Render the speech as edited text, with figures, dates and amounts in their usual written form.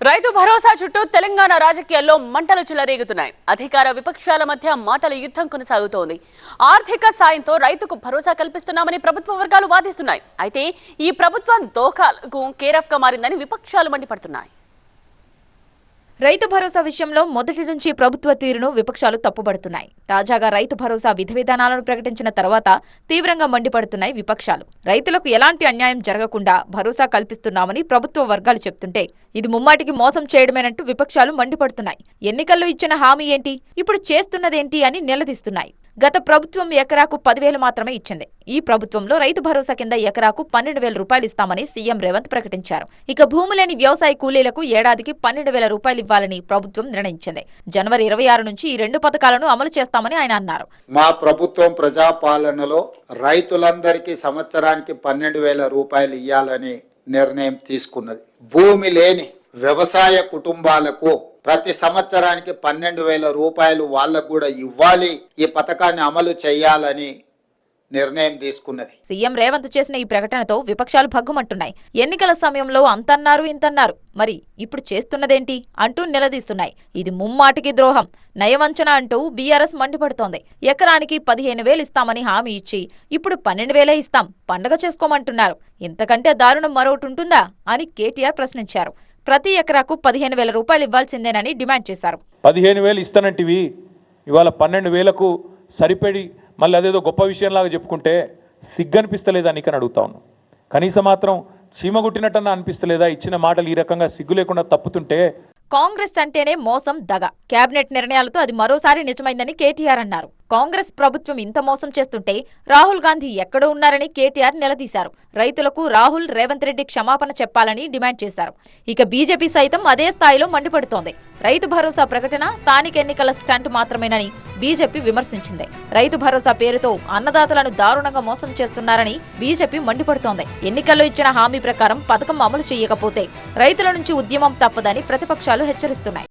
రైతు భరోసా చుట్టూ తెలంగాణ రాజకీయాల్లో మంటలు చెలరేగుతున్నాయి. అధికార విపక్షాల మధ్య మాటల యుద్ధం కొనసాగుతోంది. ఆర్థిక సాయంతో రైతుకు భరోసా కల్పిస్తున్నామని ప్రభుత్వ వర్గాలు వాదిస్తున్నాయి. అయితే ఈ ప్రభుత్వం దోఖాలకు కేరాఫ్ గా మారిందని విపక్షాలు మండిపడుతున్నాయి. రైతు భరోసా విషయంలో మొదటి నుంచి ప్రభుత్వ తీరును విపక్షాలు తప్పుపడుతున్నాయి. తాజాగా రైతు భరోసా విధి విధానాలను ప్రకటించిన తర్వాత తీవ్రంగా మండిపడుతున్నాయి విపక్షాలు. రైతులకు ఎలాంటి అన్యాయం జరగకుండా భరోసా కల్పిస్తున్నామని ప్రభుత్వ వర్గాలు చెప్తుంటే ఇది ముమ్మాటికి మోసం చేయడమేనంటూ విపక్షాలు మండిపడుతున్నాయి. ఎన్నికల్లో ఇచ్చిన హామీ ఏంటి, ఇప్పుడు చేస్తున్నదేంటి అని నిలదీస్తున్నాయి. గత ప్రభుత్వం ఎకరాకు 10,000 మాత్రమే ఇచ్చింది. ఈ ప్రభుత్వంలో రైతు భరోసా కింద ఎకరాకు 12,000 రూపాయలు ఇస్తామని సీఎం రేవంత్ ప్రకటించారు. ఇక భూమి లేని వ్యవసాయ కూలీలకు ఏడాదికి 12,000 రూపాయలు ఇవ్వాలని ప్రభుత్వం నిర్ణయించింది. జనవరి 26 నుంచి ఈ రెండు పథకాలను అమలు చేస్తామని ఆయన అన్నారు. మా ప్రభుత్వం ప్రజాపాలనలో రైతులందరికీ సంవత్సరానికి 12,000 రూపాయలు ఇవ్వాలని నిర్ణయం తీసుకున్నది. భూమి లేని వ్యవసాయ కుటుంబాలకు ప్రతి సంవత్సరానికి 12,000 రూపాయలు వాళ్ళకు కూడా ఇవ్వాలి, ఈ పథకాన్ని అమలు చేయాలని నిర్ణయం తీసుకున్నది. సీఎం రేవంత్ చేసిన ఈ ప్రకటనతో విపక్షాలు భగ్గుమంటున్నాయి. ఎన్నికల సమయంలో అంతన్నారు ఇంతన్నారు, మరి ఇప్పుడు చేస్తున్నదేంటి అంటూ నిలదీస్తున్నాయి. ఇది ముమ్మాటికి ద్రోహం, నయవంచన అంటూ బీఆర్ఎస్ మండిపడుతోంది. ఎకరానికి 15,000 ఇస్తామని హామీ ఇచ్చి ఇప్పుడు 12,000 ఇస్తాం, పండగ చేసుకోమంటున్నారు. ఇంతకంటే దారుణం మరొకటి ఉంటుందా అని కేటీఆర్ ప్రశ్నించారు. ప్రతి ఎకరాకు 15,000 రూపాయలు ఇవ్వాల్సిందేనని డిమాండ్ చేశారు. 15,000 ఇస్తానంటివి, ఇవాళ 12,000కు సరిపడి మళ్ళీ అదేదో గొప్ప విషయంలాగా చెప్పుకుంటే సిగ్గనిపిస్తలేదా నీకని అడుగుతా ఉన్నాను. కనీసం మాత్రం చీమగుట్టినట్టన్నా అనిపిస్తలేదా? ఇచ్చిన మాటలు ఈ రకంగా సిగ్గు లేకుండా తప్పుతుంటే. కాంగ్రెస్ అంటేనే మోసం, దగ. కేబినెట్ నిర్ణయాలతో అది మరోసారి నిజమైందని కేటీఆర్ అన్నారు. కాంగ్రెస్ ప్రభుత్వం ఇంత మోసం చేస్తుంటే రాహుల్ గాంధీ ఎక్కడో ఉన్నారని కేటీఆర్ నిలదీశారు. రైతులకు రాహుల్, రేవంత్ రెడ్డి క్షమాపణ చెప్పాలని డిమాండ్ చేశారు. ఇక బీజేపీ సైతం అదే స్థాయిలో మండిపడుతోంది. రైతు భరోసా ప్రకటన స్థానిక ఎన్నికల స్టంట్ మాత్రమేనని బీజేపీ విమర్శించింది. రైతు భరోసా పేరుతో అన్నదాతలను దారుణంగా మోసం చేస్తున్నారని బీజేపీ మండిపడుతోంది. ఎన్నికల్లో ఇచ్చిన హామీ ప్రకారం పథకం అమలు చేయకపోతే రైతుల నుంచి ఉద్యమం తప్పదని ప్రతిపక్షాలు హెచ్చరిస్తున్నాయి.